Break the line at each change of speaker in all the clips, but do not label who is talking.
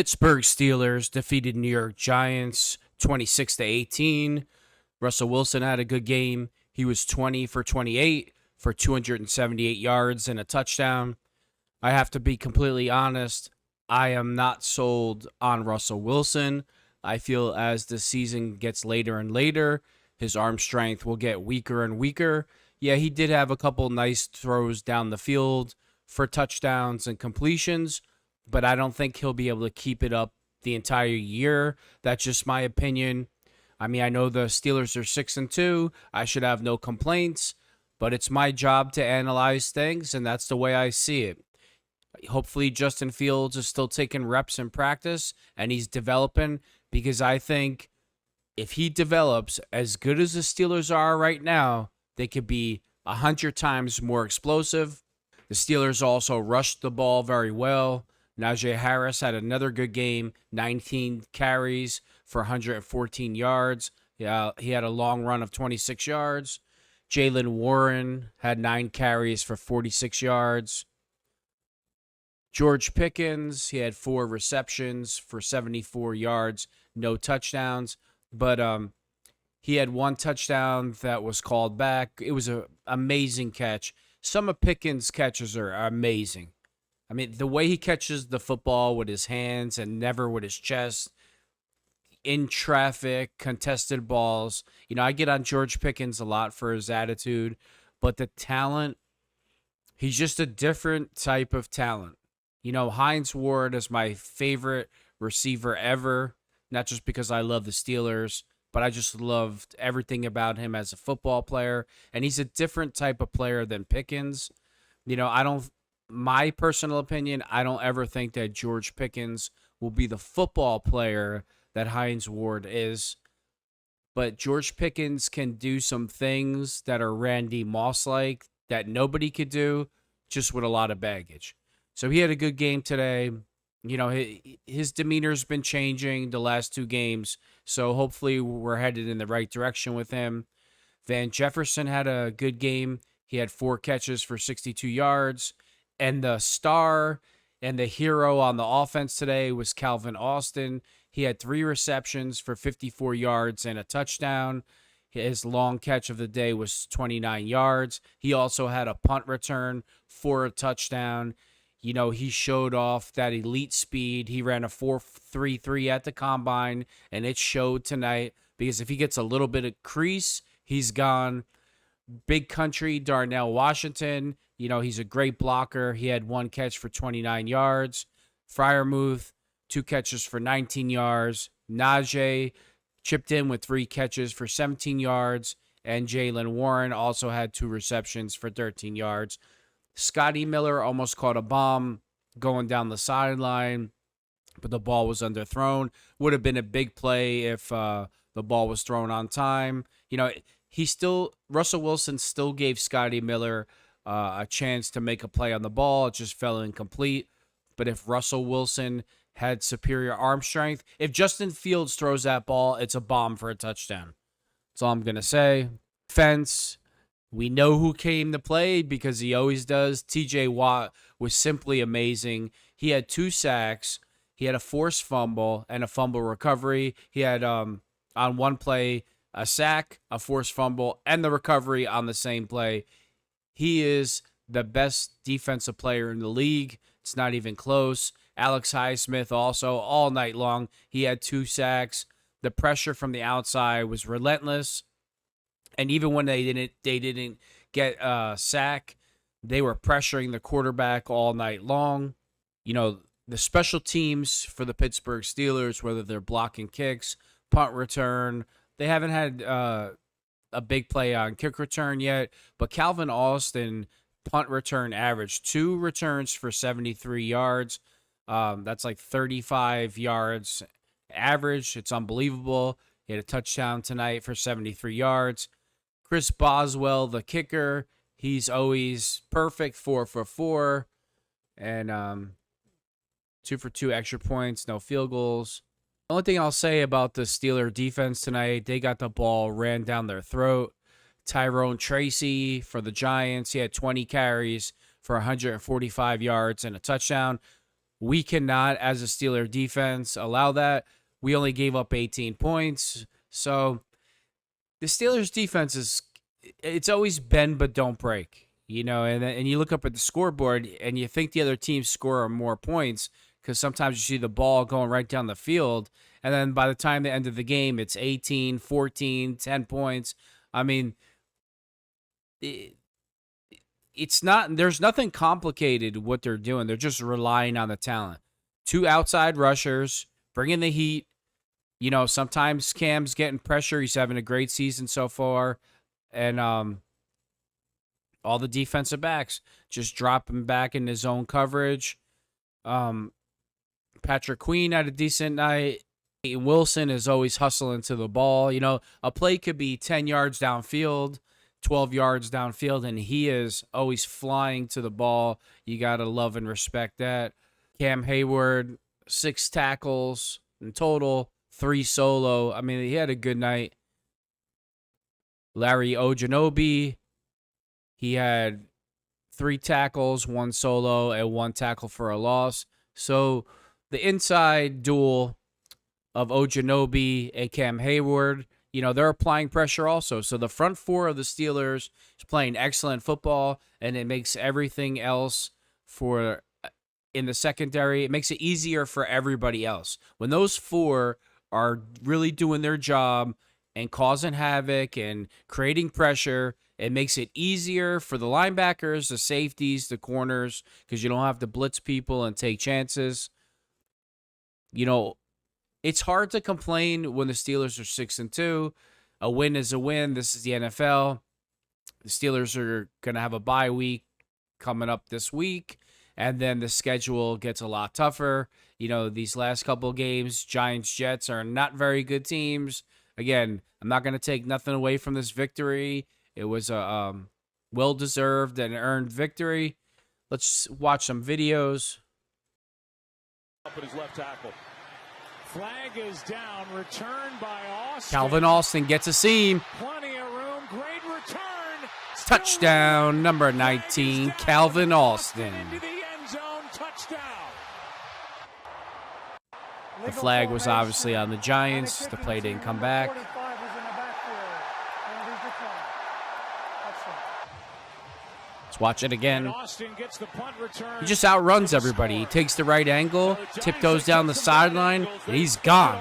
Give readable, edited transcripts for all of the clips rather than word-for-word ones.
Pittsburgh Steelers defeated New York Giants 26-18. Russell Wilson had a good game. He was 20 for 28 for 278 yards and a touchdown. I have to be completely honest. I am not sold on Russell Wilson. I feel as the season gets later and later, his arm strength will get weaker and weaker. Yeah, he did have a couple nice throws down the field for touchdowns and completions, but I don't think he'll be able to keep it up the entire year. That's just my opinion. I mean, I know the Steelers are 6-2. I should have no complaints, but it's my job to analyze things, and that's the way I see it. Hopefully, Justin Fields is still taking reps in practice, and he's developing, because I think if he develops as good as the Steelers are right now, they could be 100 times more explosive. The Steelers also rushed the ball very well. Najee Harris had another good game, 19 carries for 114 yards. Yeah, he had a long run of 26 yards. Jaylen Warren had 9 carries for 46 yards. George Pickens, he had 4 receptions for 74 yards, no touchdowns, but he had 1 touchdown that was called back. It was an amazing catch. Some of Pickens' catches are amazing. I mean, the way he catches the football with his hands and never with his chest, in traffic, contested balls. You know, I get on George Pickens a lot for his attitude, but the talent, he's just a different type of talent. You know, Hines Ward is my favorite receiver ever, not just because I love the Steelers, but I just loved everything about him as a football player, and he's a different type of player than Pickens. You know, my personal opinion, I don't ever think that George Pickens will be the football player that Hines Ward is. But George Pickens can do some things that are Randy Moss-like that nobody could do, just with a lot of baggage. So he had a good game today. You know, his demeanor's been changing the last 2 games, so hopefully we're headed in the right direction with him. Van Jefferson had a good game. He had 4 catches for 62 yards. And the star and the hero on the offense today was Calvin Austin. He had 3 receptions for 54 yards and a touchdown. His long catch of the day was 29 yards. He also had a punt return for a touchdown. You know, he showed off that elite speed. He ran a 4.33 at the combine, and it showed tonight, because if he gets a little bit of crease, he's gone. Big country, Darnell Washington. You know, he's a great blocker. He had 1 catch for 29 yards. Freiermuth, 2 catches for 19 yards. Najee chipped in with 3 catches for 17 yards. And Jaylen Warren also had 2 receptions for 13 yards. Scotty Miller almost caught a bomb going down the sideline, but the ball was underthrown. Would have been a big play if the ball was thrown on time. You know, Russell Wilson still gave Scotty Miller a chance to make a play on the ball. It just fell incomplete. But if Russell Wilson had superior arm strength, if Justin Fields throws that ball, it's a bomb for a touchdown. That's all I'm going to say. Fence. We know who came to play because he always does. TJ Watt was simply amazing. He had 2 sacks. He had a forced fumble and a fumble recovery. He had, on one play, a sack, a forced fumble, and the recovery on the same play. He is the best defensive player in the league. It's not even close. Alex Highsmith also, all night long, he had 2 sacks. The pressure from the outside was relentless. And even when they didn't get a sack, they were pressuring the quarterback all night long. You know, the special teams for the Pittsburgh Steelers, whether they're blocking kicks, punt return, they haven't had a big play on kick return yet. But Calvin Austin, punt return average, 2 returns for 73 yards. That's like 35 yards average. It's unbelievable. He had a touchdown tonight for 73 yards. Chris Boswell, the kicker, he's always perfect, 4 for 4, and 2 for 2 extra points, no field goals. The only thing I'll say about the Steeler defense tonight, they got the ball ran down their throat. Tyrone Tracy for the Giants, he had 20 carries for 145 yards and a touchdown. We cannot, as a Steeler defense, allow that. We only gave up 18 points. So the Steelers defense it's always bend but don't break. And you look up at the scoreboard and you think the other team score more points because sometimes you see the ball going right down the field. And then by the time the end of the game, it's 18, 14, 10 points. I mean, it's not, there's nothing complicated what they're doing. They're just relying on the talent. 2 outside rushers, bringing the heat. Sometimes Cam's getting pressure. He's having a great season so far. And all the defensive backs just dropping back in his own coverage. Patrick Queen had a decent night. Wilson is always hustling to the ball. A play could be 10 yards downfield, 12 yards downfield, and he is always flying to the ball. You got to love and respect that. Cam Hayward, 6 tackles in total, 3 solo. I mean, he had a good night. Larry Ojanobi, he had 3 tackles, 1 solo, and 1 tackle for a loss. So the inside duel of Ojanobi and Cam Hayward, they're applying pressure also. So the front 4 of the Steelers is playing excellent football, and it makes everything else in the secondary, it makes it easier for everybody else. When those 4 are really doing their job and causing havoc and creating pressure, it makes it easier for the linebackers, the safeties, the corners, because you don't have to blitz people and take chances. It's hard to complain when the Steelers are 6-2. A win is a win. This is the NFL. The Steelers are going to have a bye week coming up this week, and then the schedule gets a lot tougher. These last couple of games, Giants, Jets are not very good teams. Again, I'm not going to take nothing away from this victory. It was a well-deserved and earned victory. Let's watch some videos.
Up at his left tackle. Flag is down. Return by Austin.
Calvin Austin gets a seam.
Plenty of room. Great return.
Touchdown, number 19, Calvin Austin.
Into the end zone. Touchdown.
The flag was obviously on the Giants. The play didn't come back. Let's watch it again. He just outruns everybody. He takes the right angle, tiptoes down the sideline, and he's gone.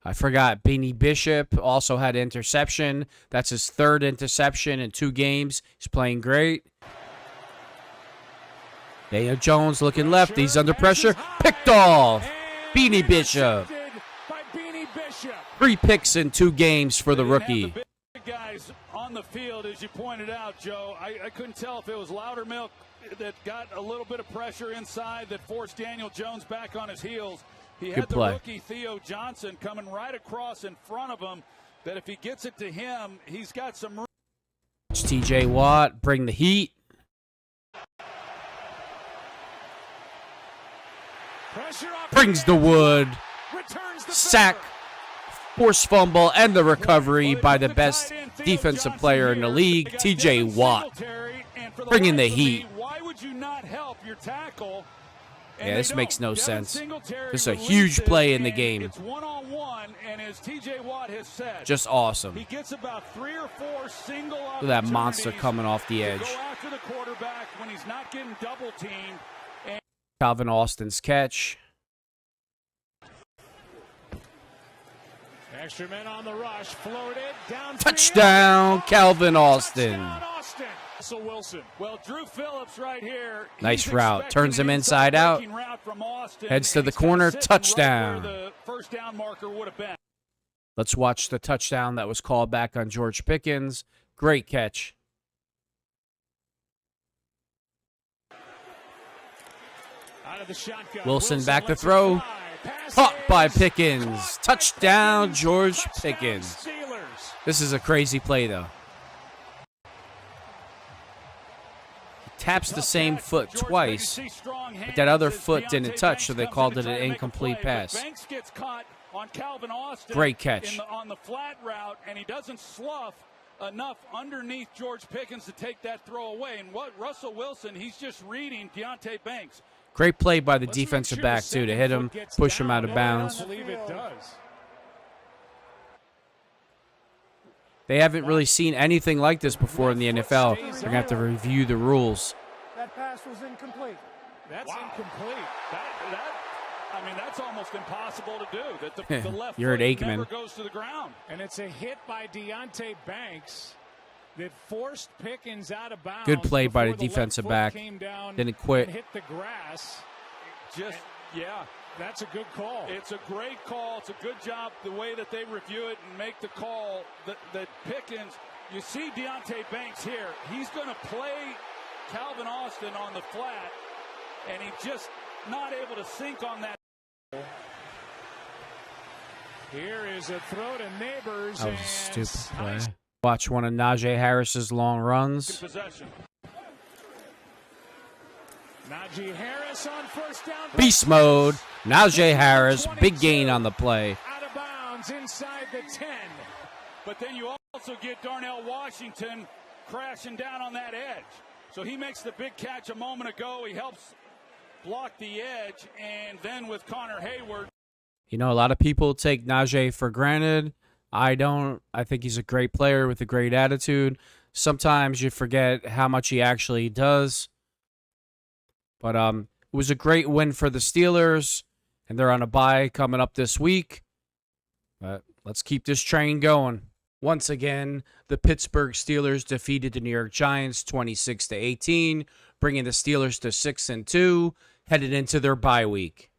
I forgot, Beanie Bishop also had interception. That's his 3rd interception in 2 games. He's playing great. Daniel Jones looking left. He's under pressure. Picked off. Beanie Bishop. 3 picks in 2 games for the rookie.
Guys on the field, as you pointed out, Joe, I couldn't tell if it was Loudermilk that got a little bit of pressure inside that forced Daniel Jones back on his heels. He had the rookie Theo Johnson coming right across in front of him, that if he gets it to him, he's got some room.
TJ Watt, bring the heat. Brings the wood. Sack. Forced fumble and the recovery by the best defensive player in the league, TJ Watt. Bringing the heat. Yeah, this makes no sense. This is a huge play in the game. Just awesome. Look at that monster coming off the edge. Calvin Austin's catch.
Extra men on the rush, floated down.
Touchdown, Calvin Austin.
Russell Wilson. Well, Drew Phillips right here.
Nice route. Turns him inside out. Heads to the corner. Touchdown.
The first down marker would have been.
Let's watch the touchdown that was called back on George Pickens. Great catch.
Out of the shotgun.
Wilson back to throw. Caught by Pickens. Touchdown, George Pickens. This is a crazy play, though. He taps the same foot twice, but that other foot didn't touch, so they called it an incomplete pass. Great catch.
On the flat route, and he doesn't slough enough underneath George Pickens to take that throw away. And what Russell Wilson, he's just reading Deontay Banks.
Great play by the defensive back, too, to hit him, push him out of bounds.
I believe it does.
They haven't really seen anything like this before in the NFL. They're going to have to review the rules.
That pass was incomplete.
That's incomplete.
I mean, that's almost impossible to do. That the left
You're at
foot
Aikman.
never goes to the ground.
And it's a hit by Deontay Banks that forced Pickens out of bounds.
Good play by the
before
defensive
left foot
back.
came down
Didn't quit.
and hit the grass.
Yeah.
That's a good call.
It's a great call. It's a good job the way that they review it and make the call that Pickens, you see Deontay Banks here. He's going to play Calvin Austin on the flat, and he's just not able to sink on that.
Here is a throw to Neighbors.
That was a stupid play. Watch one of Najee Harris's long runs.
Possession.
Najee Harris on first down.
Beast mode. Najee Harris, big gain on the play.
Out of bounds inside the 10.
But then you also get Darnell Washington crashing down on that edge. So he makes the big catch a moment ago. He helps block the edge. And then with Connor Hayward.
You know, a lot of people take Najee for granted. I don't. I think he's a great player with a great attitude. Sometimes you forget how much he actually does. But it was a great win for the Steelers, and they're on a bye coming up this week. But let's keep this train going. Once again, the Pittsburgh Steelers defeated the New York Giants 26-18, bringing the Steelers to 6-2, headed into their bye week.